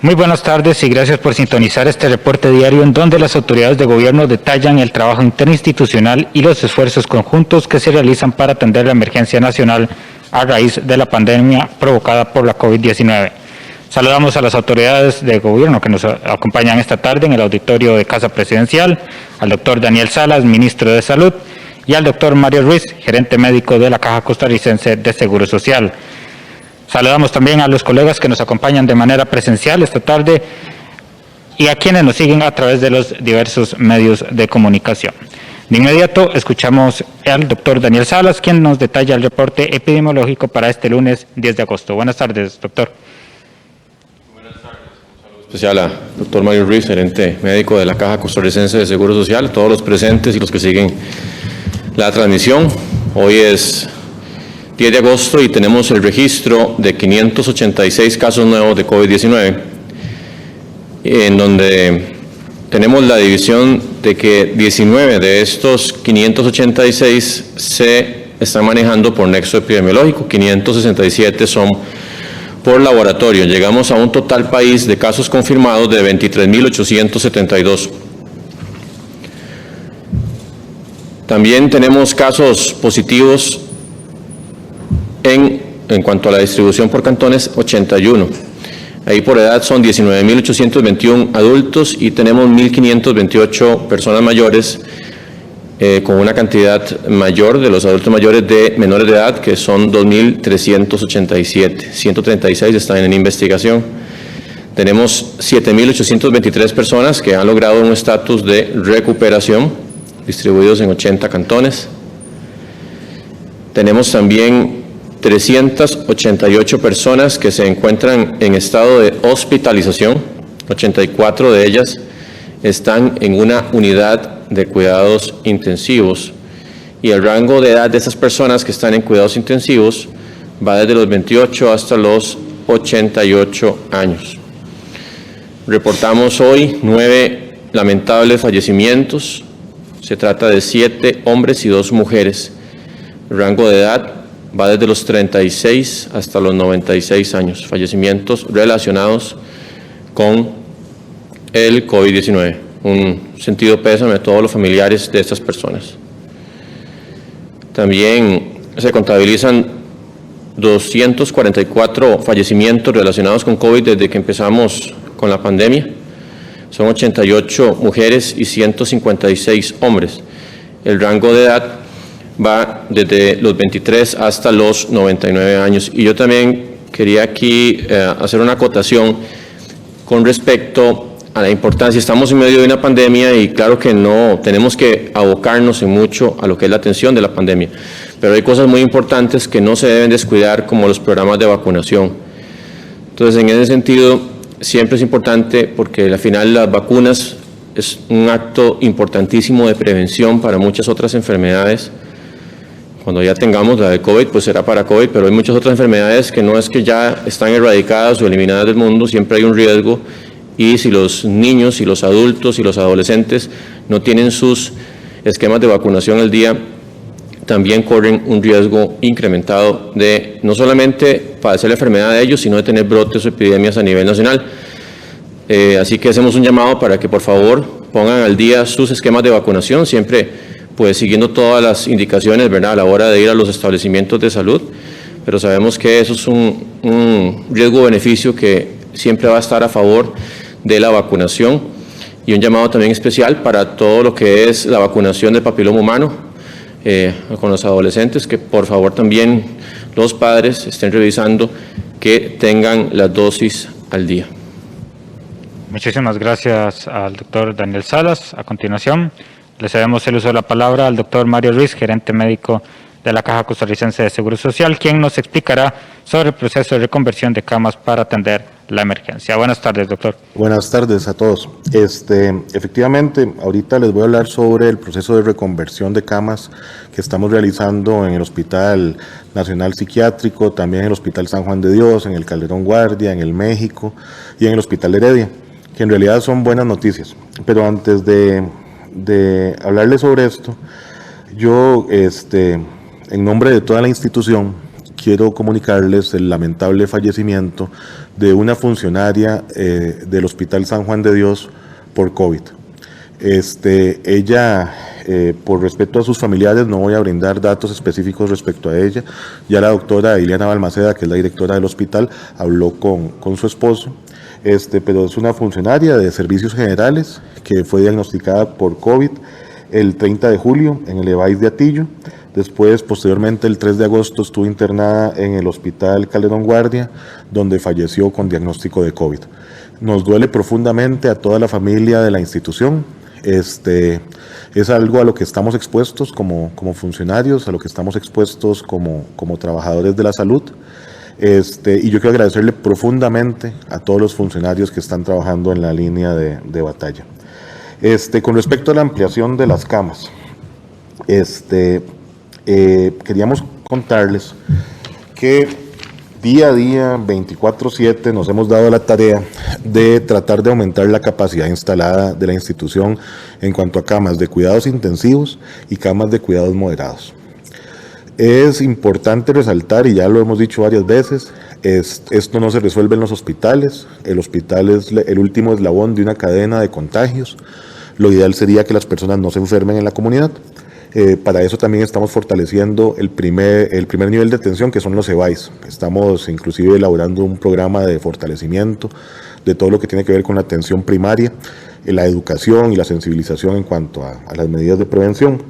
Muy buenas tardes y gracias por sintonizar este reporte diario en donde las autoridades de gobierno detallan el trabajo interinstitucional y los esfuerzos conjuntos que se realizan para atender la emergencia nacional a raíz de la pandemia provocada por la COVID-19. Saludamos a las autoridades de gobierno que nos acompañan esta tarde en el auditorio de Casa Presidencial, al doctor Daniel Salas, ministro de Salud, y al doctor Mario Ruiz, gerente médico de la Caja Costarricense de Seguro Social. Saludamos también a los colegas que nos acompañan de manera presencial esta tarde y a quienes nos siguen a través de los diversos medios de comunicación. De inmediato escuchamos al doctor Daniel Salas, quien nos detalla el reporte epidemiológico para este lunes 10 de agosto. Buenas tardes, doctor. Buenas tardes. Un saludo especial al doctor Mario Ruiz, gerente médico de la Caja Costarricense de Seguro Social, todos los presentes y los que siguen la transmisión. Hoy es 10 de agosto y tenemos el registro de 586 casos nuevos de COVID-19, en donde tenemos la división de que 19 de estos 586 se están manejando por nexo epidemiológico, 567 son por laboratorio. Llegamos a un total país de casos confirmados de 23.872. También tenemos casos positivos en cuanto a la distribución por cantones, 81. Ahí por edad son 19.821 adultos y tenemos 1.528 personas mayores, con una cantidad mayor de los adultos mayores de menores de edad, que son 2.387. 136 están en investigación. Tenemos 7.823 personas que han logrado un estatus de recuperación, distribuidos en 80 cantones. Tenemos también 388 personas que se encuentran en estado de hospitalización, 84 de ellas están en una unidad de cuidados intensivos y el rango de edad de esas personas que están en cuidados intensivos va desde los 28 hasta los 88 años. Reportamos hoy 9 lamentables fallecimientos, se trata de 7 hombres y 2 mujeres, el rango de edad va desde los 36 hasta los 96 años, fallecimientos relacionados con el COVID-19. Un sentido pésame a todos los familiares de estas personas. También se contabilizan 244 fallecimientos relacionados con COVID desde que empezamos con la pandemia. Son 88 mujeres y 156 hombres. El rango de edad va desde los 23 hasta los 99 años. Y yo también quería aquí hacer una acotación con respecto a la importancia. Estamos en medio de una pandemia y claro que no tenemos que abocarnos en mucho a lo que es la atención de la pandemia, pero hay cosas muy importantes que no se deben descuidar, como los programas de vacunación. Entonces, en ese sentido, siempre es importante, porque al final las vacunas es un acto importantísimo de prevención para muchas otras enfermedades. Cuando ya tengamos la de COVID, pues será para COVID, pero hay muchas otras enfermedades que no es que ya están erradicadas o eliminadas del mundo, siempre hay un riesgo, y si los niños y los adultos y los adolescentes no tienen sus esquemas de vacunación al día, también corren un riesgo incrementado de no solamente padecer la enfermedad de ellos, sino de tener brotes o epidemias a nivel nacional. Así que hacemos un llamado para que por favor pongan al día sus esquemas de vacunación, siempre pues siguiendo todas las indicaciones, ¿verdad?, a la hora de ir a los establecimientos de salud, pero sabemos que eso es un riesgo-beneficio que siempre va a estar a favor de la vacunación. Y un llamado también especial para todo lo que es la vacunación del papiloma humano con los adolescentes, que por favor también los padres estén revisando que tengan las dosis al día. Muchísimas gracias al doctor Daniel Salas. A continuación, le cedemos el uso de la palabra al doctor Mario Ruiz, gerente médico de la Caja Costarricense de Seguro Social, quien nos explicará sobre el proceso de reconversión de camas para atender la emergencia. Buenas tardes, doctor. Buenas tardes a todos. Efectivamente, ahorita les voy a hablar sobre el proceso de reconversión de camas que estamos realizando en el Hospital Nacional Psiquiátrico, también en el Hospital San Juan de Dios, en el Calderón Guardia, en el México y en el Hospital Heredia, que en realidad son buenas noticias. Pero antes de hablarles sobre esto, yo, en nombre de toda la institución, quiero comunicarles el lamentable fallecimiento de una funcionaria del Hospital San Juan de Dios por COVID. Ella, por respeto a sus familiares, no voy a brindar datos específicos respecto a ella. Ya la doctora Ileana Balmaceda, que es la directora del hospital, habló con su esposo, pero es una funcionaria de servicios generales que fue diagnosticada por COVID el 30 de julio en el EVAIS de Atillo. Después, posteriormente, el 3 de agosto estuvo internada en el Hospital Calderón Guardia, donde falleció con diagnóstico de COVID. Nos duele profundamente a toda la familia de la institución. Es algo a lo que estamos expuestos como funcionarios, a lo que estamos expuestos como trabajadores de la salud. Y yo quiero agradecerle profundamente a todos los funcionarios que están trabajando en la línea de batalla. Con respecto a la ampliación de las camas, queríamos contarles que día a día, 24/7, nos hemos dado la tarea de tratar de aumentar la capacidad instalada de la institución en cuanto a camas de cuidados intensivos y camas de cuidados moderados. Es importante resaltar, y ya lo hemos dicho varias veces, esto no se resuelve en los hospitales. El hospital es el último eslabón de una cadena de contagios. Lo ideal sería que las personas no se enfermen en la comunidad. Para eso también estamos fortaleciendo el primer nivel de atención, que son los EVAIS. Estamos inclusive elaborando un programa de fortalecimiento de todo lo que tiene que ver con la atención primaria, la educación y la sensibilización en cuanto a las medidas de prevención.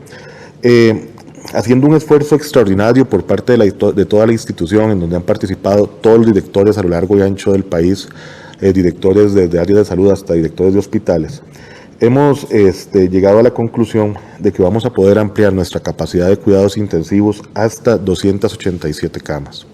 Haciendo un esfuerzo extraordinario por parte de toda la institución, en donde han participado todos los directores a lo largo y ancho del país, directores desde áreas de salud hasta directores de hospitales. Hemos llegado a la conclusión de que vamos a poder ampliar nuestra capacidad de cuidados intensivos hasta 287 camas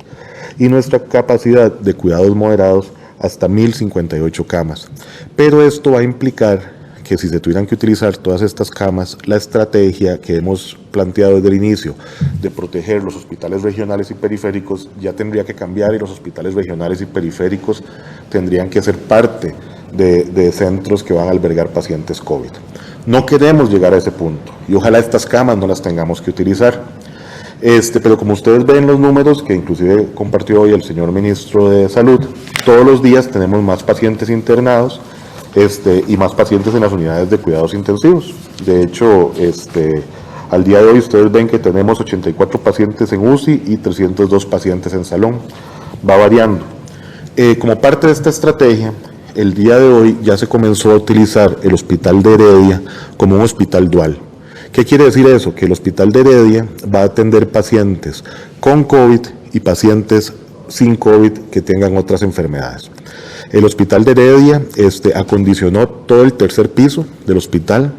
y nuestra capacidad de cuidados moderados hasta 1.058 camas. Pero esto va a implicar que si se tuvieran que utilizar todas estas camas, la estrategia que hemos planteado desde el inicio de proteger los hospitales regionales y periféricos ya tendría que cambiar, y los hospitales regionales y periféricos tendrían que ser parte de centros que van a albergar pacientes COVID. No queremos llegar a ese punto y ojalá estas camas no las tengamos que utilizar. Pero como ustedes ven los números que inclusive compartió hoy el señor ministro de Salud, todos los días tenemos más pacientes internados y más pacientes en las unidades de cuidados intensivos. De hecho, al día de hoy ustedes ven que tenemos 84 pacientes en UCI y 302 pacientes en salón. Va variando. Como parte de esta estrategia, el día de hoy ya se comenzó a utilizar el Hospital de Heredia como un hospital dual. ¿Qué quiere decir eso? Que el Hospital de Heredia va a atender pacientes con COVID y pacientes sin COVID que tengan otras enfermedades. El Hospital de Heredia acondicionó todo el tercer piso del hospital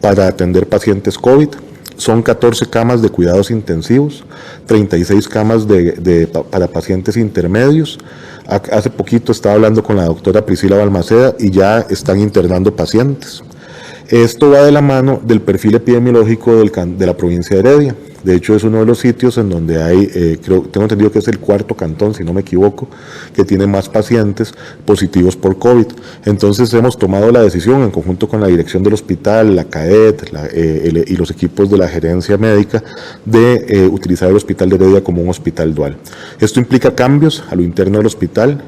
para atender pacientes COVID. Son 14 camas de cuidados intensivos, 36 camas para pacientes intermedios. Hace poquito estaba hablando con la doctora Priscila Balmaceda y ya están internando pacientes. Esto va de la mano del perfil epidemiológico de la provincia de Heredia. De hecho, es uno de los sitios en donde hay, tengo entendido que es el cuarto cantón, si no me equivoco, que tiene más pacientes positivos por COVID. Entonces, hemos tomado la decisión, en conjunto con la dirección del hospital, la CAET y los equipos de la gerencia médica, de utilizar el Hospital de Heredia como un hospital dual. Esto implica cambios a lo interno del hospital.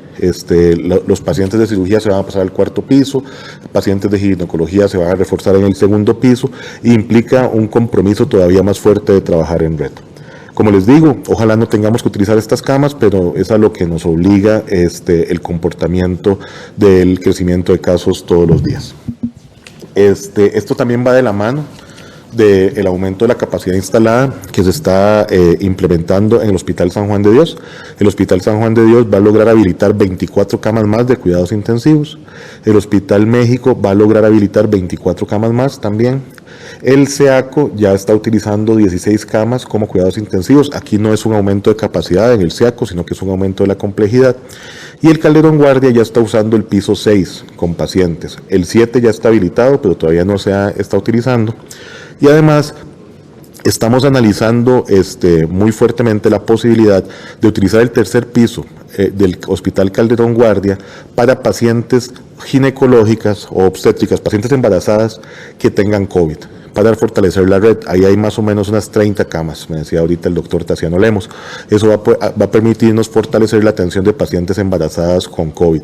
Los pacientes de cirugía se van a pasar al cuarto piso, pacientes de ginecología se van a reforzar en el segundo piso, e implica un compromiso todavía más fuerte de trabajar en red. Como les digo, ojalá no tengamos que utilizar estas camas, pero es a lo que nos obliga el comportamiento del crecimiento de casos todos los días. Esto también va de la mano del aumento de la capacidad instalada que se está implementando en el Hospital San Juan de Dios. El Hospital San Juan de Dios va a lograr habilitar 24 camas más de cuidados intensivos. El Hospital México va a lograr habilitar 24 camas más también. El SEACO ya está utilizando 16 camas como cuidados intensivos. Aquí no es un aumento de capacidad en el SEACO, sino que es un aumento de la complejidad. Y el Calderón Guardia ya está usando el piso 6 con pacientes. El 7 ya está habilitado, pero todavía no se está utilizando. Y además, estamos analizando muy fuertemente la posibilidad de utilizar el tercer piso del Hospital Calderón Guardia para pacientes ginecológicas o obstétricas, pacientes embarazadas que tengan COVID. para fortalecer la red. Ahí hay más o menos unas 30 camas, me decía ahorita el doctor Taciano Lemos. Eso va a permitirnos fortalecer la atención de pacientes embarazadas con COVID.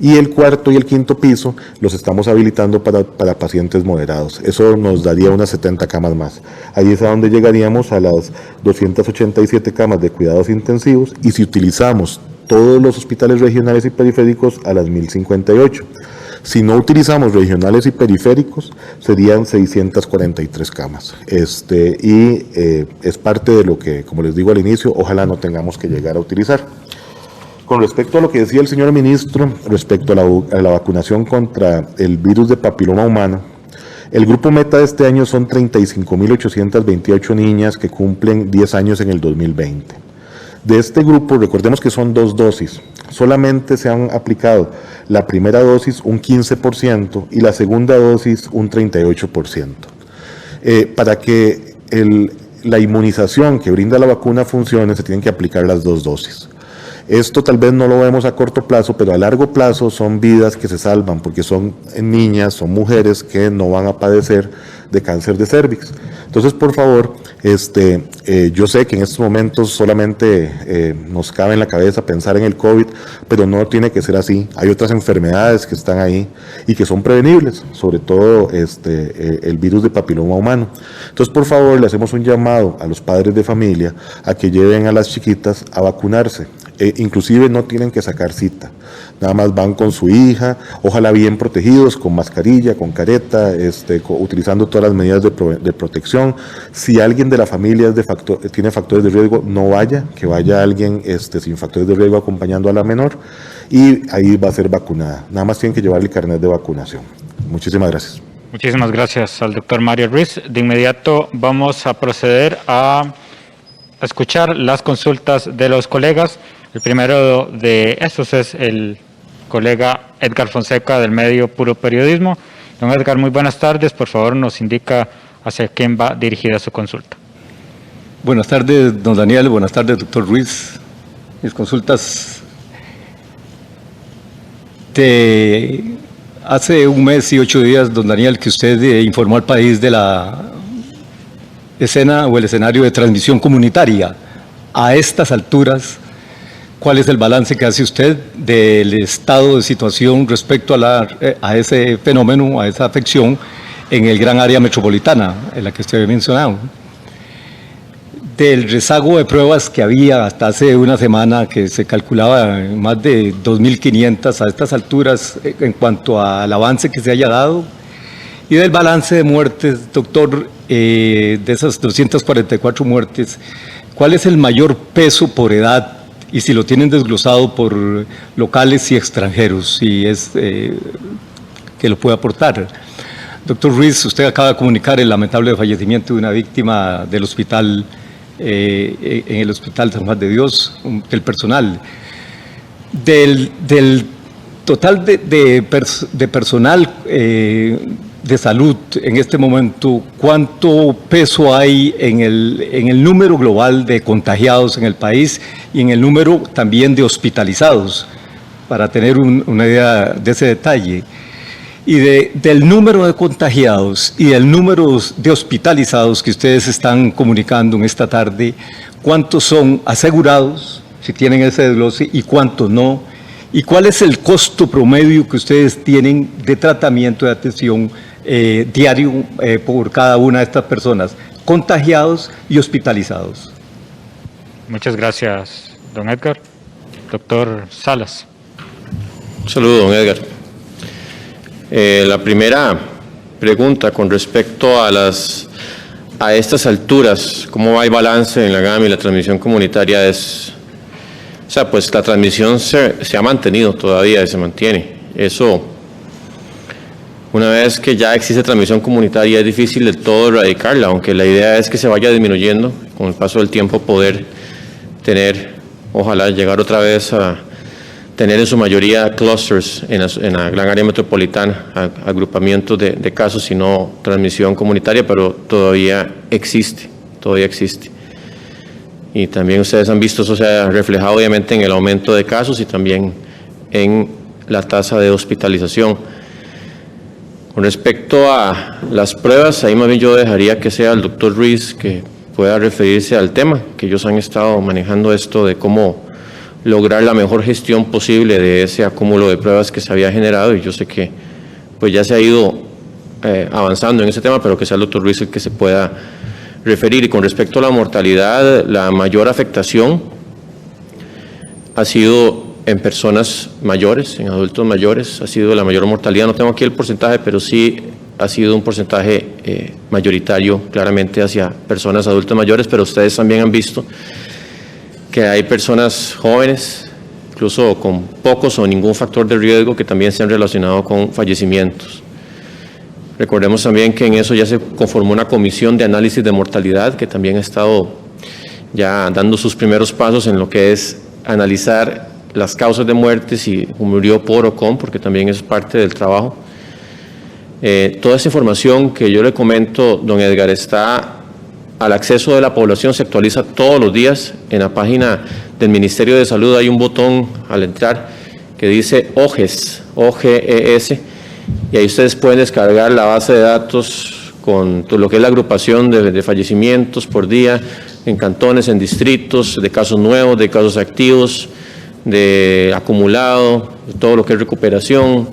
Y el cuarto y el quinto piso los estamos habilitando para pacientes moderados. Eso nos daría unas 70 camas más. Ahí es a donde llegaríamos a las 287 camas de cuidados intensivos, y si utilizamos todos los hospitales regionales y periféricos, a las 1058. Si no utilizamos regionales y periféricos, serían 643 camas. Es parte de lo que, como les digo al inicio, ojalá no tengamos que llegar a utilizar. Con respecto a lo que decía el señor ministro, respecto a la vacunación contra el virus de papiloma humano, el grupo meta de este año son 35.828 niñas que cumplen 10 años en el 2020. De este grupo, recordemos que son 2 dosis, solamente se han aplicado la primera dosis un 15% y la segunda dosis un 38%. Para que la inmunización que brinda la vacuna funcione, se tienen que aplicar las 2 dosis. Esto tal vez no lo vemos a corto plazo, pero a largo plazo son vidas que se salvan, porque son niñas, son mujeres que no van a padecer de cáncer de cérvix. Entonces, por favor, yo sé que en estos momentos solamente nos cabe en la cabeza pensar en el COVID, pero no tiene que ser así. Hay otras enfermedades que están ahí y que son prevenibles, sobre todo el virus de papiloma humano. Entonces, por favor, le hacemos un llamado a los padres de familia a que lleven a las chiquitas a vacunarse. Inclusive no tienen que sacar cita, nada más van con su hija, ojalá bien protegidos, con mascarilla, con careta, utilizando todas las medidas de protección. Si alguien de la familia tiene factores de riesgo, no vaya, que vaya alguien sin factores de riesgo acompañando a la menor, y ahí va a ser vacunada. Nada más tienen que llevar el carnet de vacunación. Muchísimas gracias. Muchísimas gracias al doctor Mario Ruiz. De inmediato vamos a proceder a escuchar las consultas de los colegas. El primero de estos es el colega Edgar Fonseca del medio Puro Periodismo. Don Edgar, muy buenas tardes. Por favor, nos indica hacia quién va dirigida su consulta. Buenas tardes, don Daniel. Buenas tardes, doctor Ruiz. Mis consultas hace 1 mes y 8 días, don Daniel, que usted informó al país de la escena o el escenario de transmisión comunitaria. A estas alturas, ¿cuál es el balance que hace usted del estado de situación respecto a ese fenómeno, a esa afección en el gran área metropolitana en la que usted había mencionado? Del rezago de pruebas que había hasta hace una semana, que se calculaba más de 2.500 a estas alturas en cuanto al avance que se haya dado, y del balance de muertes, doctor, de esas 244 muertes, ¿cuál es el mayor peso por edad? Y si lo tienen desglosado por locales y extranjeros, si es que lo puede aportar. Doctor Ruiz, usted acaba de comunicar el lamentable fallecimiento de una víctima del hospital, en el Hospital San Juan de Dios, del personal. Del total de personal de salud en este momento, ¿cuánto peso hay en el número global de contagiados en el país y en el número también de hospitalizados? Para tener una idea de ese detalle. Y del número de contagiados y del número de hospitalizados que ustedes están comunicando en esta tarde, ¿cuántos son asegurados, si tienen ese desglose, y cuántos no? ¿Y cuál es el costo promedio que ustedes tienen de tratamiento de atención diario por cada una de estas personas, contagiados y hospitalizados? Muchas gracias, don Edgar. Doctor Salas. Un saludo, don Edgar. La primera pregunta con respecto a estas alturas, ¿cómo va el balance en la GAM y la transmisión comunitaria? Pues la transmisión se ha mantenido todavía y se mantiene. Eso, una vez que ya existe transmisión comunitaria, es difícil del todo erradicarla, aunque la idea es que se vaya disminuyendo con el paso del tiempo, poder tener, ojalá llegar otra vez a tener en su mayoría clusters en la gran área metropolitana, agrupamientos de casos y no transmisión comunitaria, pero todavía existe. Y también ustedes han visto, eso se ha reflejado obviamente en el aumento de casos y también en la tasa de hospitalización. Con Con respecto a las pruebas, ahí más bien yo dejaría que sea el doctor Ruiz que pueda referirse al tema, que ellos han estado manejando esto de cómo lograr la mejor gestión posible de ese acúmulo de pruebas que se había generado, y yo sé que pues ya se ha ido avanzando en ese tema, pero que sea el doctor Ruiz el que se pueda referir. Y con respecto a la mortalidad, la mayor afectación ha sido en personas mayores, en adultos mayores, ha sido la mayor mortalidad. No tengo aquí el porcentaje, pero sí ha sido un porcentaje mayoritario claramente hacia personas adultas mayores, pero ustedes también han visto que hay personas jóvenes, incluso con pocos o ningún factor de riesgo, que también se han relacionado con fallecimientos. Recordemos también que en eso ya se conformó una comisión de análisis de mortalidad que también ha estado ya dando sus primeros pasos en lo que es analizar las causas de muerte, si murió por o con, porque también es parte del trabajo. Toda esa información que yo le comento, don Edgar, está al acceso de la población, se actualiza todos los días. En la página del Ministerio de Salud hay un botón al entrar que dice OGES, OGES, y ahí ustedes pueden descargar la base de datos con todo lo que es la agrupación de fallecimientos por día, en cantones, en distritos, de casos nuevos, de casos activos, de acumulado, de todo lo que es recuperación,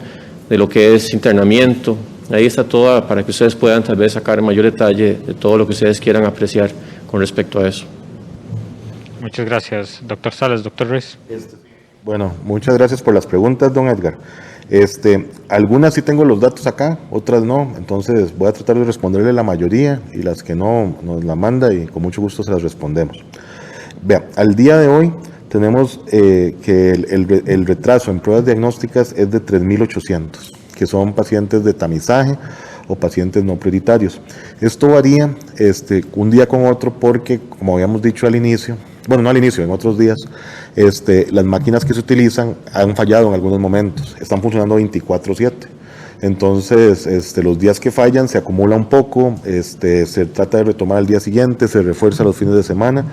de lo que es internamiento. Ahí está todo para que ustedes puedan tal vez sacar en mayor detalle de todo lo que ustedes quieran apreciar con respecto a eso. Muchas gracias, doctor Salas. Doctor Ruiz. Bueno, muchas gracias por las preguntas, don Edgar. Algunas sí tengo los datos acá, otras no, entonces voy a tratar de responderle la mayoría, y las que no nos la manda y con mucho gusto se las respondemos. Vean, al día de hoy tenemos que el retraso en pruebas diagnósticas es de 3.800, que son pacientes de tamizaje o pacientes no prioritarios. Esto varía un día con otro porque, como habíamos dicho al inicio, bueno, no al inicio, en otros días, las máquinas que se utilizan han fallado en algunos momentos, están funcionando 24/7. Entonces, los días que fallan se acumula un poco, se trata de retomar al día siguiente, se refuerza los fines de semana,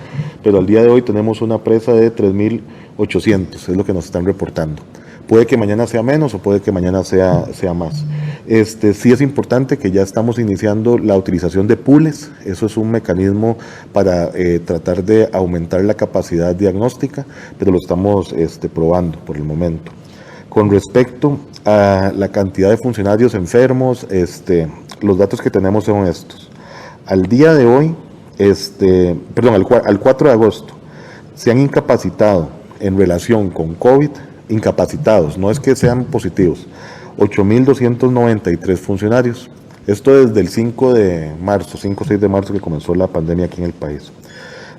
pero al día de hoy tenemos una presa de 3.800, es lo que nos están reportando. Puede que mañana sea menos o puede que mañana sea más. Sí es importante que ya estamos iniciando la utilización de pools. Eso es un mecanismo para tratar de aumentar la capacidad diagnóstica, pero lo estamos probando por el momento. Con respecto a la cantidad de funcionarios enfermos, los datos que tenemos son estos. Al día de hoy, al 4 de agosto, se han incapacitado en relación con COVID, incapacitados, no es que sean positivos, 8.293 funcionarios. Esto desde el 5 o 6 de marzo que comenzó la pandemia aquí en el país.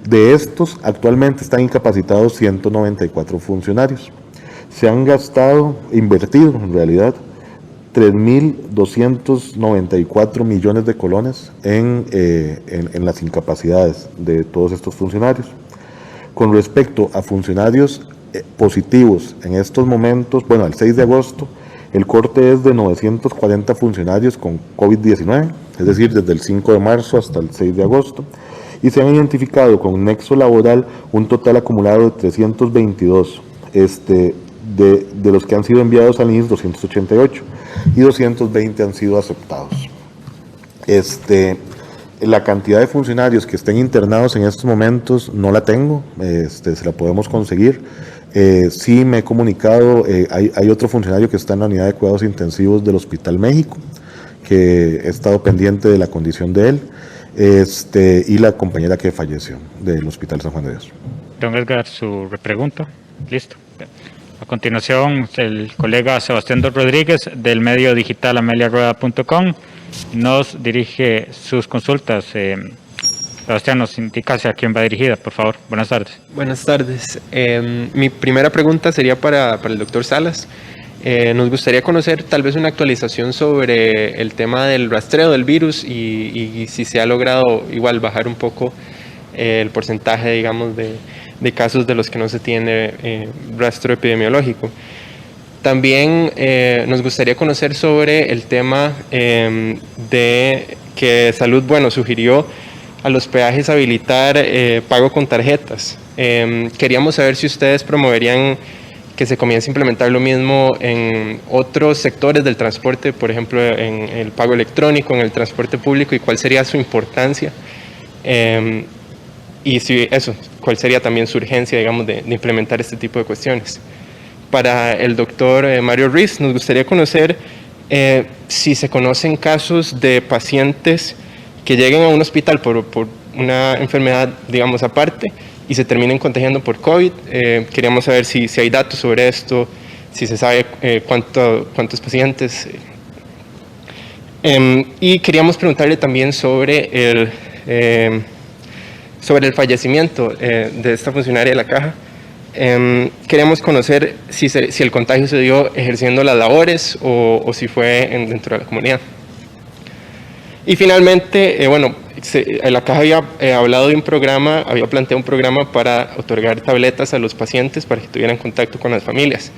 De estos, actualmente están incapacitados 194 funcionarios. Se han invertido en realidad, 3.294 millones de colones en las incapacidades de todos estos funcionarios. Con respecto a funcionarios positivos en estos momentos, bueno, al 6 de agosto, el corte es de 940 funcionarios con COVID-19, es decir, desde el 5 de marzo hasta el 6 de agosto, y se han identificado con nexo laboral un total acumulado de 322, de los que han sido enviados al INS 288, y 220 han sido aceptados. La cantidad de funcionarios que estén internados en estos momentos no la tengo, se la podemos conseguir. Sí me he comunicado, hay otro funcionario que está en la unidad de cuidados intensivos del Hospital México, que he estado pendiente de la condición de él, y la compañera que falleció del Hospital San Juan de Dios. Don Edgar, su repregunta. Listo. A continuación, el colega Sebastián Rodríguez del medio digital ameliarueda.com nos dirige sus consultas. Sebastián, nos indica hacia quién va dirigida, por favor. Buenas tardes. Buenas tardes. Mi primera pregunta sería para el doctor Salas. Nos gustaría conocer tal vez una actualización sobre el tema del rastreo del virus y si se ha logrado igual bajar un poco el porcentaje, digamos, de casos de los que no se tiene rastro epidemiológico. También nos gustaría conocer sobre el tema de que Salud, sugirió a los peajes habilitar pago con tarjetas. Queríamos saber si ustedes promoverían que se comience a implementar lo mismo en otros sectores del transporte, por ejemplo, en el pago electrónico, en el transporte público, y cuál sería su importancia. Y si eso, cuál sería también su urgencia, digamos, de implementar este tipo de cuestiones. Para el doctor Mario Ruiz, nos gustaría conocer si se conocen casos de pacientes que lleguen a un hospital por una enfermedad, digamos, aparte, y se terminen contagiando por COVID. Queríamos saber si hay datos sobre esto, si se sabe cuántos pacientes. Y queríamos preguntarle también sobre el fallecimiento de esta funcionaria de la Caja. Queríamos conocer si el contagio se dio ejerciendo las labores o si fue dentro de la comunidad. Y finalmente, la Caja había hablado de un programa, había planteado un programa para otorgar tabletas a los pacientes para que tuvieran contacto con las familias.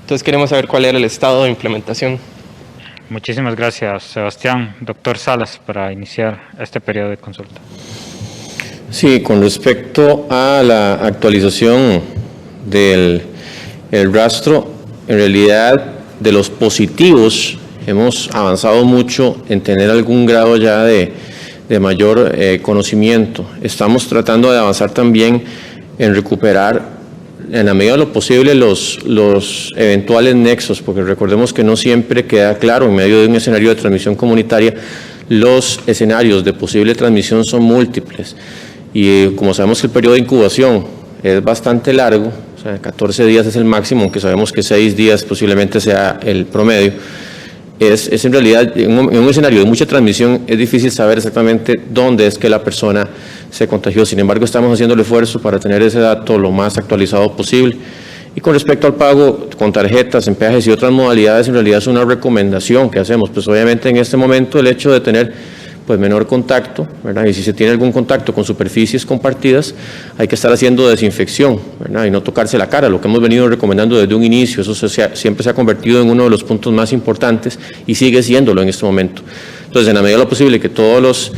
Entonces queremos saber cuál era el estado de implementación. Muchísimas gracias, Sebastián. Doctor Salas, para iniciar este periodo de consulta. Sí, con respecto a la actualización del rastro, en realidad de los positivos hemos avanzado mucho en tener algún grado ya de mayor conocimiento. Estamos tratando de avanzar también en recuperar en la medida de lo posible los eventuales nexos, porque recordemos que no siempre queda claro en medio de un escenario de transmisión comunitaria, los escenarios de posible transmisión son múltiples. Y como sabemos que el periodo de incubación es bastante largo, o sea, 14 días es el máximo, aunque sabemos que 6 días posiblemente sea el promedio, es en realidad, en un escenario de mucha transmisión, es difícil saber exactamente dónde es que la persona se contagió. Sin embargo, estamos haciendo el esfuerzo para tener ese dato lo más actualizado posible. Y con respecto al pago con tarjetas, en peajes y otras modalidades, en realidad es una recomendación que hacemos. Pues obviamente en este momento el hecho de tener menor contacto, ¿verdad? Y si se tiene algún contacto con superficies compartidas, hay que estar haciendo desinfección, ¿verdad? Y no tocarse la cara, lo que hemos venido recomendando desde un inicio. Eso siempre se ha convertido en uno de los puntos más importantes y sigue siéndolo en este momento. Entonces, en la medida de lo posible que todos los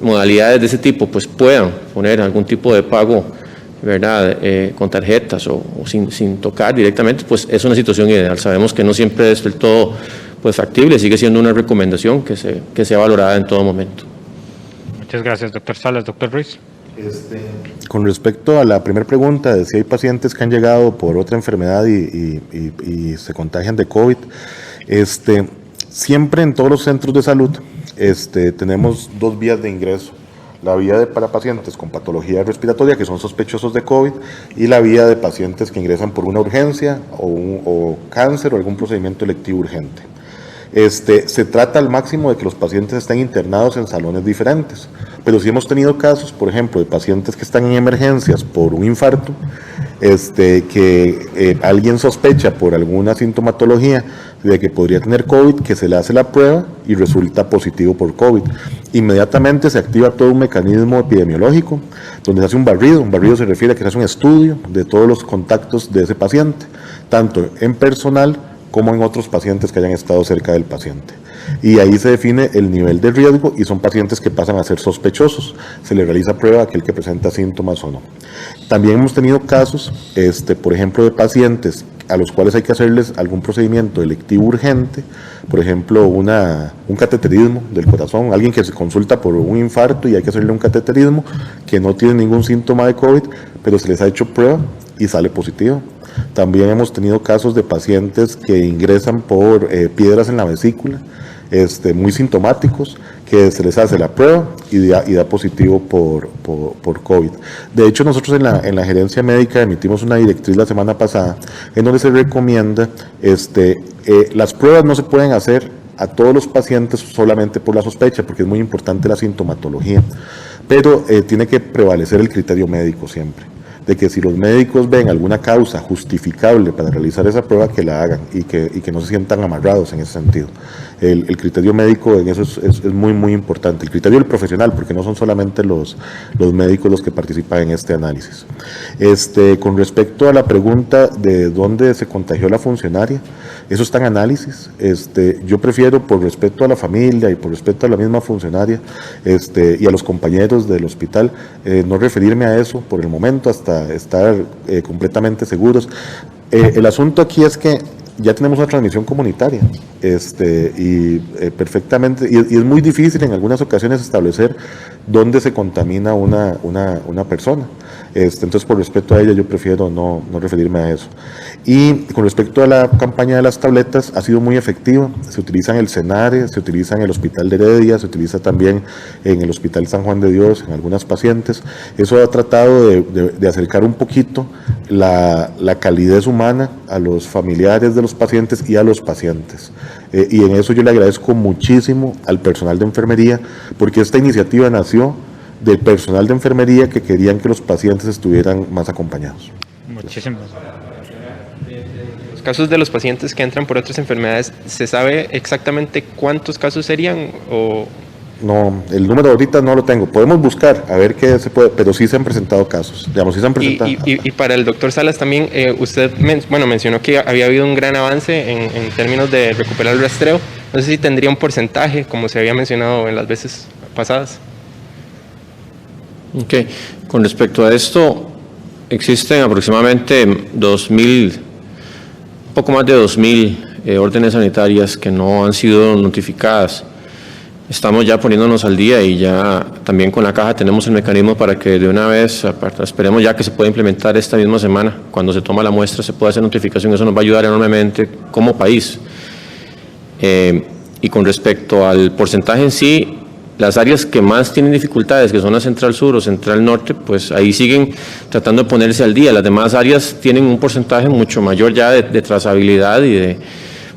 modalidades de ese tipo pues puedan poner algún tipo de pago, ¿verdad? Con tarjetas o sin tocar directamente, pues es una situación ideal. Sabemos que no siempre es del todo pues factible, sigue siendo una recomendación que sea valorada en todo momento. Muchas gracias, doctor Salas. Doctor Ruiz. Con respecto a la primera pregunta de si hay pacientes que han llegado por otra enfermedad y se contagian de COVID, siempre en todos los centros de salud tenemos 2 vías de ingreso. La vía para pacientes con patología respiratoria que son sospechosos de COVID y la vía de pacientes que ingresan por una urgencia o cáncer o algún procedimiento electivo urgente. Se trata al máximo de que los pacientes estén internados en salones diferentes, pero sí hemos tenido casos, por ejemplo, de pacientes que están en emergencias por un infarto, que alguien sospecha por alguna sintomatología de que podría tener COVID, que se le hace la prueba y resulta positivo por COVID. Inmediatamente se activa todo un mecanismo epidemiológico donde se hace un barrido. Un barrido se refiere a que se hace un estudio de todos los contactos de ese paciente, tanto en personal como en otros pacientes que hayan estado cerca del paciente. Y ahí se define el nivel de riesgo y son pacientes que pasan a ser sospechosos. Se le realiza prueba a aquel que presenta síntomas o no. También hemos tenido casos, por ejemplo, de pacientes a los cuales hay que hacerles algún procedimiento electivo urgente, por ejemplo, un cateterismo del corazón, alguien que se consulta por un infarto y hay que hacerle un cateterismo que no tiene ningún síntoma de COVID, pero se les ha hecho prueba y sale positivo. También hemos tenido casos de pacientes que ingresan por piedras en la vesícula, muy sintomáticos, que se les hace la prueba y da positivo por COVID. De hecho, nosotros en la gerencia médica emitimos una directriz la semana pasada en donde se recomienda las pruebas no se pueden hacer a todos los pacientes solamente por la sospecha, porque es muy importante la sintomatología, pero tiene que prevalecer el criterio médico siempre, de que si los médicos ven alguna causa justificable para realizar esa prueba, que la hagan y que no se sientan amarrados en ese sentido. El criterio médico en eso es muy, muy importante. El criterio del profesional, porque no son solamente los médicos los que participan en este análisis. Con respecto a la pregunta de dónde se contagió la funcionaria, eso está en análisis. Yo prefiero, por respeto a la familia y por respeto a la misma funcionaria y a los compañeros del hospital, no referirme a eso por el momento hasta estar completamente seguros. El asunto aquí es que ya tenemos una transmisión comunitaria perfectamente, y es muy difícil en algunas ocasiones establecer dónde se contamina una persona. Entonces, por respeto a ella, yo prefiero no referirme a eso. Y con respecto a la campaña de las tabletas, ha sido muy efectiva. Se utiliza en el Senare, se utiliza en el Hospital de Heredia, se utiliza también en el Hospital San Juan de Dios, en algunas pacientes. Eso ha tratado de acercar un poquito la calidez humana a los familiares de los pacientes y a los pacientes. Y en eso yo le agradezco muchísimo al personal de enfermería, porque esta iniciativa nació del personal de enfermería que querían que los pacientes estuvieran más acompañados. Muchísimas. Los casos de los pacientes que entran por otras enfermedades, ¿se sabe exactamente cuántos casos serían o...? No, el número ahorita no lo tengo. Podemos buscar a ver qué se puede, pero sí se han presentado casos. Digamos, sí se han presentado. Y para el doctor Salas también, usted mencionó que había habido un gran avance en términos de recuperar el rastreo. No sé si tendría un porcentaje, como se había mencionado en las veces pasadas. Ok, con respecto a esto, existen aproximadamente 2.000, poco más de 2.000 órdenes sanitarias que no han sido notificadas. Estamos ya poniéndonos al día y ya también con la caja tenemos el mecanismo para que de una vez, esperemos ya que se pueda implementar esta misma semana, cuando se toma la muestra se pueda hacer notificación, eso nos va a ayudar enormemente como país. Y con respecto al porcentaje en sí, las áreas que más tienen dificultades, que son la Central Sur o Central Norte, pues ahí siguen tratando de ponerse al día. Las demás áreas tienen un porcentaje mucho mayor ya de trazabilidad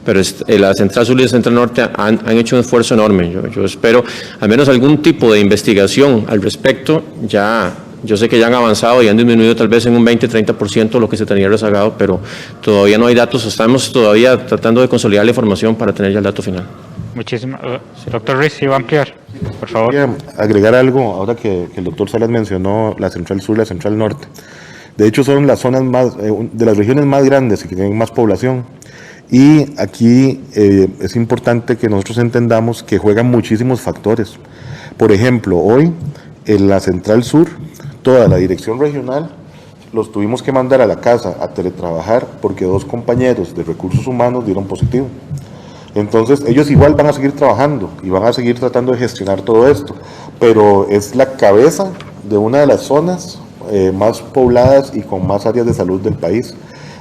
pero la Central Sur y la Central Norte han hecho un esfuerzo enorme. Yo espero al menos algún tipo de investigación al respecto. Yo sé que ya han avanzado y han disminuido tal vez en un 20-30% lo que se tenía rezagado, pero todavía no hay datos. Estamos todavía tratando de consolidar la información para tener ya el dato final. Muchísimas. Doctor Ruiz, ¿sí va a ampliar? Por favor. Quería agregar algo, ahora que el doctor Salas mencionó la Central Sur y la Central Norte. De hecho, son las zonas de las regiones más grandes y que tienen más población. Y aquí es importante que nosotros entendamos que juegan muchísimos factores. Por ejemplo, hoy en la Central Sur, toda la dirección regional los tuvimos que mandar a la casa a teletrabajar porque 2 compañeros de recursos humanos dieron positivo. Entonces ellos igual van a seguir trabajando y van a seguir tratando de gestionar todo esto, pero es la cabeza de una de las zonas más pobladas y con más áreas de salud del país.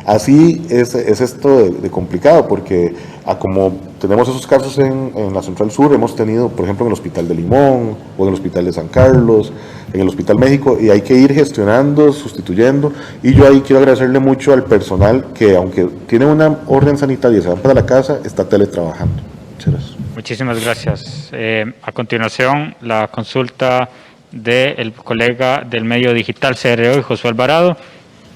Así es esto de complicado, porque como tenemos esos casos en la Central Sur, hemos tenido, por ejemplo, en el Hospital de Limón, o en el Hospital de San Carlos, en el Hospital México, y hay que ir gestionando, sustituyendo, y yo ahí quiero agradecerle mucho al personal que, aunque tiene una orden sanitaria y se van para la casa, está teletrabajando. Muchas gracias. Muchísimas gracias. A continuación, la consulta del colega del medio digital CRO, Josué Alvarado,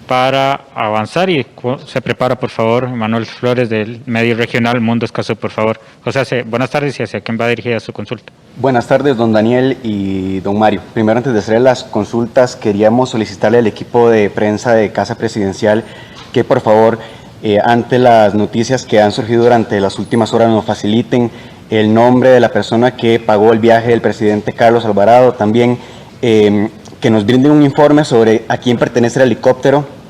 para avanzar, y se prepara, por favor, Manuel Flores del medio regional Mundo Escazú, por favor. José, buenas tardes, y hacia quién va dirigida su consulta. Buenas tardes, don Daniel y don Mario. Primero, antes de hacer las consultas, queríamos solicitarle al equipo de prensa de Casa Presidencial que, por favor, ante las noticias que han surgido durante las últimas horas, nos faciliten el nombre de la persona que pagó el viaje del presidente Carlos Alvarado, también que nos brinden un informe sobre a quién pertenece el helicóptero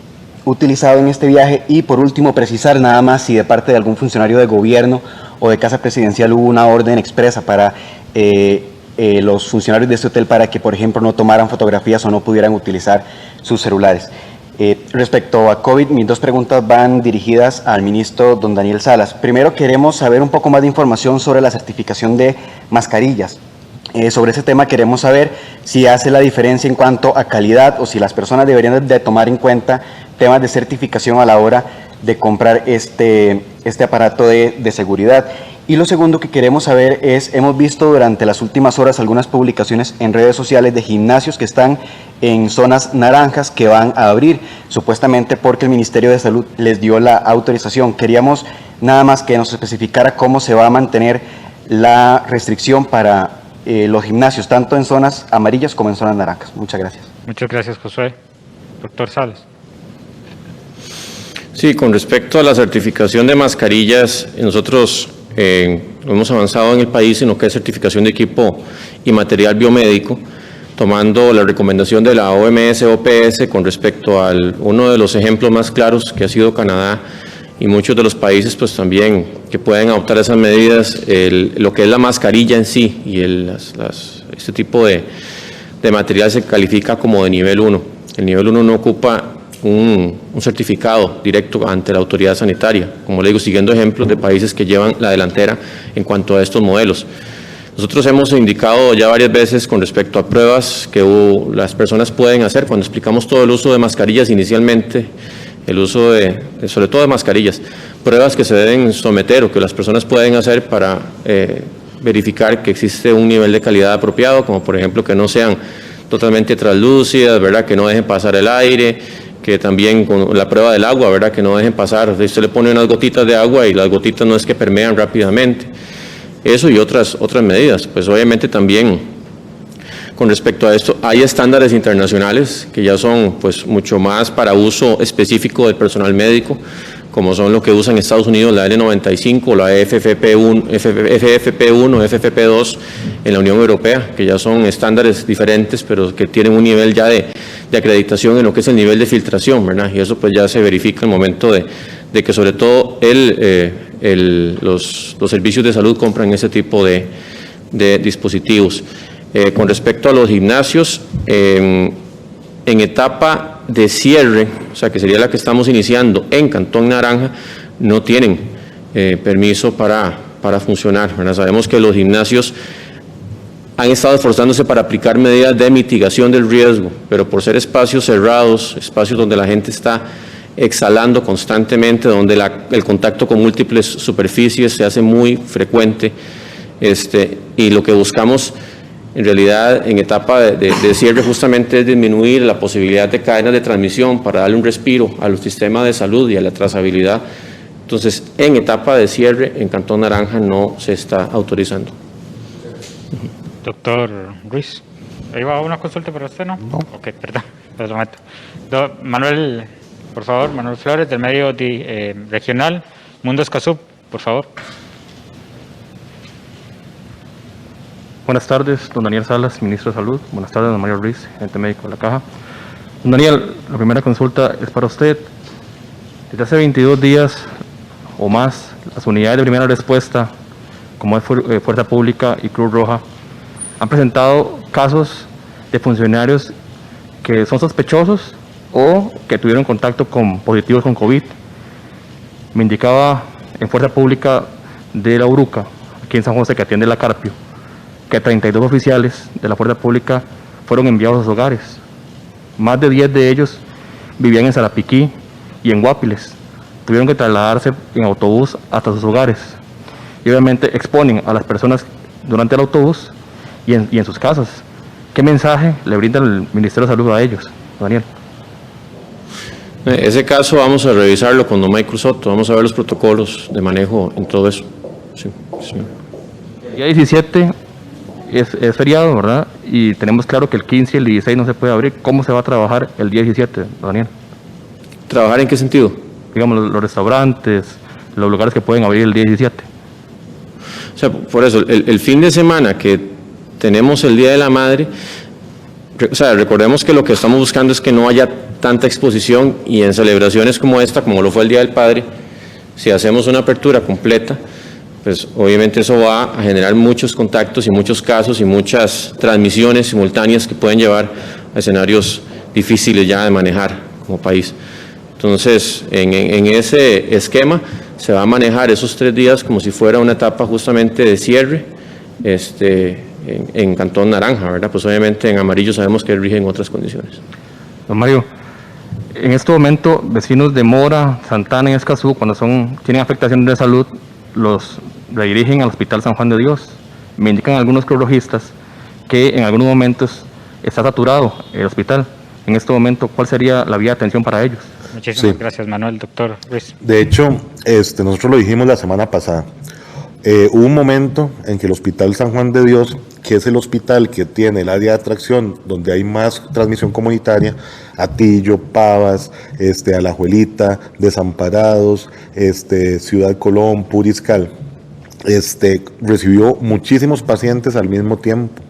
utilizado en este viaje, y por último precisar nada más si de parte de algún funcionario de gobierno o de Casa Presidencial hubo una orden expresa para los funcionarios de este hotel para que, por ejemplo, no tomaran fotografías o no pudieran utilizar sus celulares. Respecto a COVID, mis 2 preguntas van dirigidas al ministro don Daniel Salas. Primero, queremos saber un poco más de información sobre la certificación de mascarillas. Sobre ese tema queremos saber si hace la diferencia en cuanto a calidad o si las personas deberían de tomar en cuenta temas de certificación a la hora de comprar este aparato de seguridad. Y lo segundo que queremos saber es, hemos visto durante las últimas horas algunas publicaciones en redes sociales de gimnasios que están en zonas naranjas que van a abrir, supuestamente porque el Ministerio de Salud les dio la autorización. Queríamos nada más que nos especificara cómo se va a mantener la restricción para los gimnasios, tanto en zonas amarillas como en zonas naranjas. Muchas gracias. Muchas gracias, Josué. Doctor Salas. Sí, con respecto a la certificación de mascarillas, nosotros hemos avanzado en el país en lo que es certificación de equipo y material biomédico, tomando la recomendación de la OMS-OPS con respecto a uno de los ejemplos más claros que ha sido Canadá y muchos de los países pues también que pueden adoptar esas medidas, lo que es la mascarilla en sí y este tipo de material se califica como de nivel 1. El nivel 1 no ocupa un certificado directo ante la autoridad sanitaria, como le digo, siguiendo ejemplos de países que llevan la delantera en cuanto a estos modelos. Nosotros hemos indicado ya varias veces con respecto a pruebas que las personas pueden hacer cuando explicamos todo el uso de mascarillas inicialmente, el uso sobre todo de mascarillas, pruebas que se deben someter o que las personas pueden hacer para verificar que existe un nivel de calidad apropiado, como por ejemplo que no sean totalmente translúcidas, ¿verdad? Que no dejen pasar el aire, que también con la prueba del agua, ¿verdad? Que no dejen pasar, usted le pone unas gotitas de agua y las gotitas no es que permean rápidamente. Eso y otras medidas, pues obviamente también con respecto a esto hay estándares internacionales que ya son pues mucho más para uso específico del personal médico, como son lo que usan en Estados Unidos, la N95, la FFP1, FFP2 en la Unión Europea, que ya son estándares diferentes, pero que tienen un nivel ya de acreditación en lo que es el nivel de filtración, ¿verdad? Y eso pues ya se verifica en el momento de que sobre todo los servicios de salud compran ese tipo de dispositivos. Con respecto a los gimnasios, en etapa de cierre, o sea que sería la que estamos iniciando en Cantón Naranja, no tienen permiso para funcionar, ¿verdad? Sabemos que los gimnasios han estado esforzándose para aplicar medidas de mitigación del riesgo, pero por ser espacios cerrados, espacios donde la gente está exhalando constantemente, donde el contacto con múltiples superficies se hace muy frecuente, y lo que buscamos en realidad en etapa de cierre justamente es disminuir la posibilidad de cadenas de transmisión para darle un respiro al sistema de salud y a la trazabilidad. Entonces, en etapa de cierre en Cantón Naranja no se está autorizando. Doctor Ruiz, ahí va una consulta para usted, ¿no? No. Ok, perdón, por un momento. Manuel, por favor, Manuel Flores, del medio regional, Mundo Escazú, por favor. Buenas tardes, don Daniel Salas, ministro de Salud. Buenas tardes, don Mario Ruiz, gerente médico de la Caja. Don Daniel, la primera consulta es para usted. Desde hace 22 días o más, las unidades de primera respuesta, como es Fuerza Pública y Cruz Roja, han presentado casos de funcionarios que son sospechosos o que tuvieron contacto con positivos con COVID. Me indicaba en Fuerza Pública de la Uruca, aquí en San José, que atiende la Carpio, que 32 oficiales de la Fuerza Pública fueron enviados a sus hogares. Más de 10 de ellos vivían en Sarapiquí y en Guapiles. Tuvieron que trasladarse en autobús hasta sus hogares. Y obviamente exponen a las personas durante el autobús y en sus casas. ¿Qué mensaje le brinda el Ministerio de Salud a ellos, Daniel? Ese caso vamos a revisarlo con don Michael Soto, vamos a ver los protocolos de manejo en todo eso. Sí. El día 17 es feriado, ¿verdad? Y tenemos claro que el 15 y el 16 no se puede abrir. ¿Cómo se va a trabajar el día 17, Daniel? ¿Trabajar en qué sentido? Digamos, los restaurantes, los lugares que pueden abrir el día 17. O sea, por eso, el fin de semana que tenemos el Día de la Madre, o sea, recordemos que lo que estamos buscando es que no haya tanta exposición y en celebraciones como esta, como lo fue el Día del Padre, si hacemos una apertura completa, pues obviamente eso va a generar muchos contactos y muchos casos y muchas transmisiones simultáneas que pueden llevar a escenarios difíciles ya de manejar como país. Entonces, en ese esquema se va a manejar esos 3 días como si fuera una etapa justamente de cierre en Cantón Naranja, ¿verdad? Pues obviamente en amarillo sabemos que rigen otras condiciones. Don Mario, en este momento, vecinos de Mora, Santana y Escazú, cuando tienen afectaciones de salud, los redirigen al Hospital San Juan de Dios. Me indican algunos crurologistas que en algunos momentos está saturado el hospital. En este momento, ¿cuál sería la vía de atención para ellos? Muchísimas gracias, Manuel. Doctor Ruiz. De hecho, nosotros lo dijimos la semana pasada. Hubo un momento en que el Hospital San Juan de Dios que es el hospital que tiene el área de atracción donde hay más transmisión comunitaria, Atillo, Pavas, Alajuelita, Desamparados, Ciudad Colón, Puriscal, recibió muchísimos pacientes al mismo tiempo,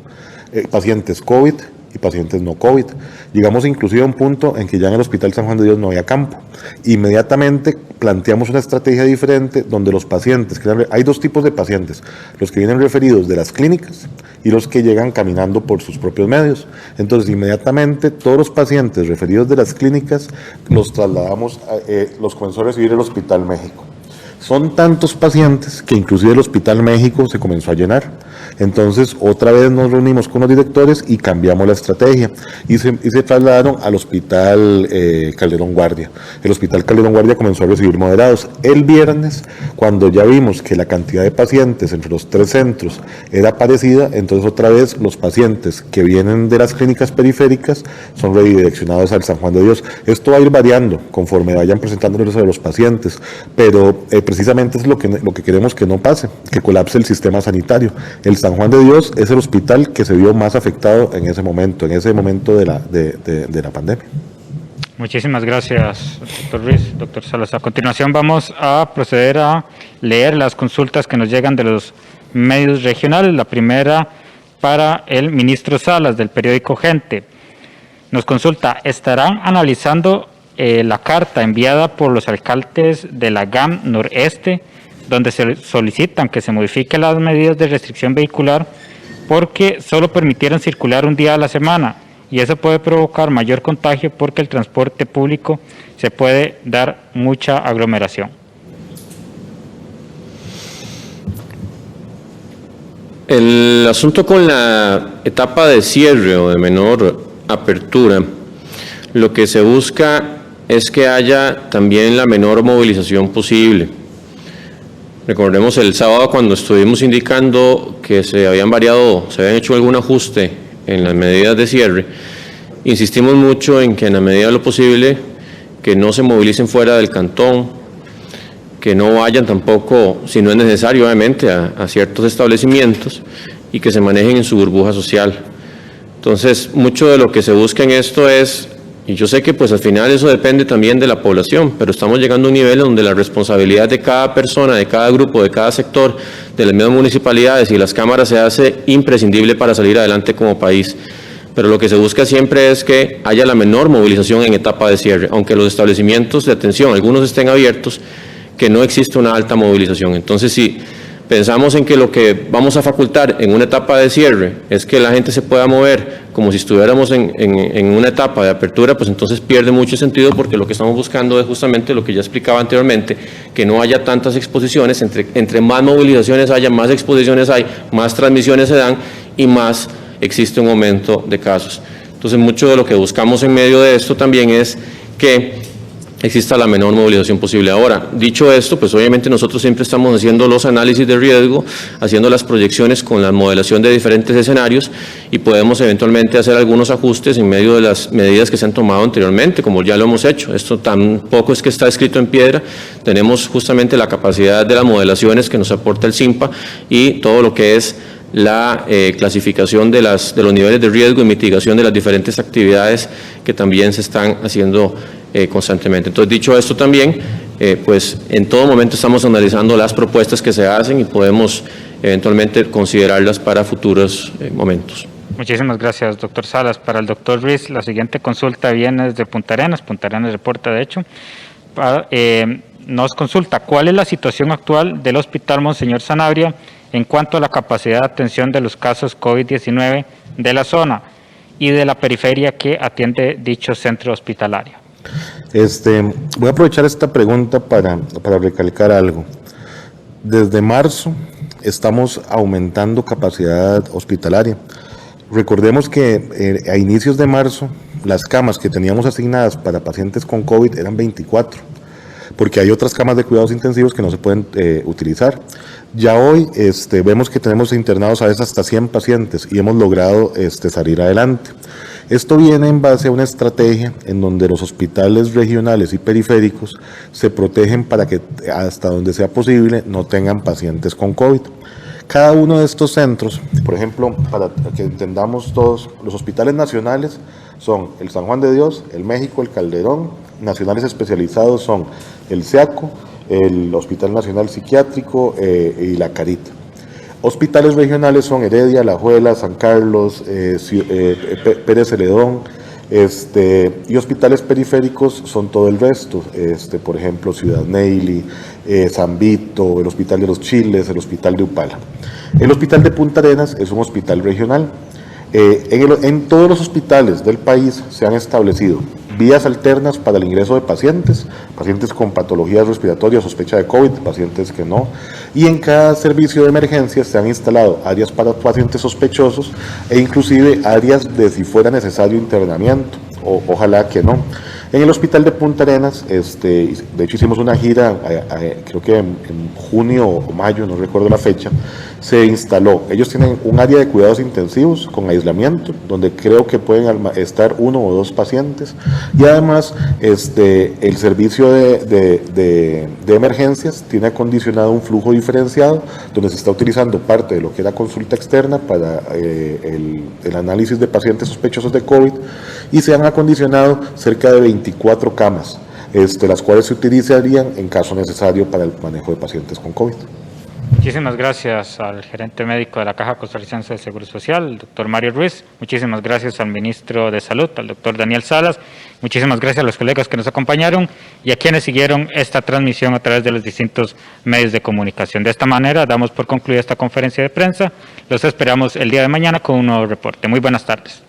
pacientes COVID y pacientes no COVID. Llegamos inclusive a un punto en que ya en el Hospital San Juan de Dios no había campo. Inmediatamente planteamos una estrategia diferente donde los pacientes, hay dos tipos de pacientes, los que vienen referidos de las clínicas y los que llegan caminando por sus propios medios. Entonces inmediatamente todos los pacientes referidos de las clínicas los trasladamos, los comenzó a recibir el Hospital México. Son tantos pacientes que inclusive el Hospital México se comenzó a llenar. Entonces, otra vez nos reunimos con los directores y cambiamos la estrategia y se trasladaron al Hospital Calderón Guardia. El Hospital Calderón Guardia comenzó a recibir moderados. El viernes, cuando ya vimos que la cantidad de pacientes entre los 3 centros era parecida, entonces otra vez los pacientes que vienen de las clínicas periféricas son redireccionados al San Juan de Dios. Esto va a ir variando conforme vayan presentándonos a los pacientes, pero precisamente es lo que queremos que no pase, que colapse el sistema sanitario. El San Juan de Dios es el hospital que se vio más afectado en ese momento de la pandemia. Muchísimas gracias, doctor Ruiz, doctor Salas. A continuación vamos a proceder a leer las consultas que nos llegan de los medios regionales. La primera para el ministro Salas del periódico Gente. Nos consulta, ¿estarán analizando la carta enviada por los alcaldes de la GAM Noreste, donde se solicitan que se modifiquen las medidas de restricción vehicular porque solo permitieron circular un día a la semana y eso puede provocar mayor contagio porque el transporte público se puede dar mucha aglomeración? El asunto con la etapa de cierre o de menor apertura, lo que se busca es que haya también la menor movilización posible. Recordemos el sábado cuando estuvimos indicando que se habían hecho algún ajuste en las medidas de cierre, insistimos mucho en que en la medida de lo posible que no se movilicen fuera del cantón, que no vayan tampoco, si no es necesario obviamente, a ciertos establecimientos y que se manejen en su burbuja social. Entonces, mucho de lo que se busca en esto es, y yo sé que pues al final eso depende también de la población, pero estamos llegando a un nivel donde la responsabilidad de cada persona, de cada grupo, de cada sector, de las mismas municipalidades y las cámaras se hace imprescindible para salir adelante como país. Pero lo que se busca siempre es que haya la menor movilización en etapa de cierre, aunque los establecimientos de atención, algunos estén abiertos, que no existe una alta movilización. Entonces, si pensamos en que lo que vamos a facultar en una etapa de cierre es que la gente se pueda mover como si estuviéramos en una etapa de apertura, pues entonces pierde mucho sentido porque lo que estamos buscando es justamente lo que ya explicaba anteriormente, que no haya tantas exposiciones, entre más movilizaciones haya, más exposiciones hay, más transmisiones se dan y más existe un aumento de casos. Entonces mucho de lo que buscamos en medio de esto también es que exista la menor movilización posible. Ahora, dicho esto, pues obviamente nosotros siempre estamos haciendo los análisis de riesgo, haciendo las proyecciones con la modelación de diferentes escenarios y podemos eventualmente hacer algunos ajustes en medio de las medidas que se han tomado anteriormente, como ya lo hemos hecho. Esto tampoco es que está escrito en piedra, tenemos justamente la capacidad de las modelaciones que nos aporta el CIMPA y todo lo que es la clasificación de los niveles de riesgo y mitigación de las diferentes actividades que también se están haciendo constantemente. Entonces, dicho esto también, pues en todo momento estamos analizando las propuestas que se hacen y podemos eventualmente considerarlas para futuros momentos. Muchísimas gracias, doctor Salas. Para el doctor Ruiz, la siguiente consulta viene desde Punta Arenas reporta, de hecho, nos consulta cuál es la situación actual del Hospital Monseñor Sanabria en cuanto a la capacidad de atención de los casos COVID-19 de la zona y de la periferia que atiende dicho centro hospitalario. Voy a aprovechar esta pregunta para recalcar algo. Desde marzo estamos aumentando capacidad hospitalaria. Recordemos que a inicios de marzo las camas que teníamos asignadas para pacientes con COVID eran 24, porque hay otras camas de cuidados intensivos que no se pueden utilizar. Ya hoy vemos que tenemos internados a veces hasta 100 pacientes y hemos logrado salir adelante. Esto viene en base a una estrategia en donde los hospitales regionales y periféricos se protegen para que hasta donde sea posible no tengan pacientes con COVID. cada uno de estos centros, por ejemplo, para que entendamos todos, los hospitales nacionales son el San Juan de Dios, el México, el Calderón, nacionales especializados son el SEACO, el Hospital Nacional Psiquiátrico y la Carita. Hospitales regionales son Heredia, Alajuela, San Carlos, Pérez Celedón, y hospitales periféricos son todo el resto, por ejemplo, Ciudad Neily, San Vito, el Hospital de los Chiles, el Hospital de Upala. El Hospital de Punta Arenas es un hospital regional. En todos los hospitales del país se han establecido vías alternas para el ingreso de pacientes con patologías respiratorias, sospecha de COVID, pacientes que no, y en cada servicio de emergencias se han instalado áreas para pacientes sospechosos e inclusive áreas de si fuera necesario internamiento, ojalá que no. En el hospital de Punta Arenas, de hecho hicimos una gira, creo que en junio o mayo, no recuerdo la fecha, se instaló. Ellos tienen un área de cuidados intensivos con aislamiento, donde creo que pueden estar 1 o 2 pacientes. Y además, el servicio de emergencias tiene acondicionado un flujo diferenciado, donde se está utilizando parte de lo que era consulta externa para el análisis de pacientes sospechosos de COVID, y se han acondicionado cerca de 24 camas, las cuales se utilizarían en caso necesario para el manejo de pacientes con COVID. Muchísimas gracias al gerente médico de la Caja Costarricense de Seguro Social, el doctor Mario Ruiz. Muchísimas gracias al ministro de Salud, al doctor Daniel Salas. Muchísimas gracias a los colegas que nos acompañaron y a quienes siguieron esta transmisión a través de los distintos medios de comunicación. De esta manera damos por concluida esta conferencia de prensa. Los esperamos el día de mañana con un nuevo reporte. Muy buenas tardes.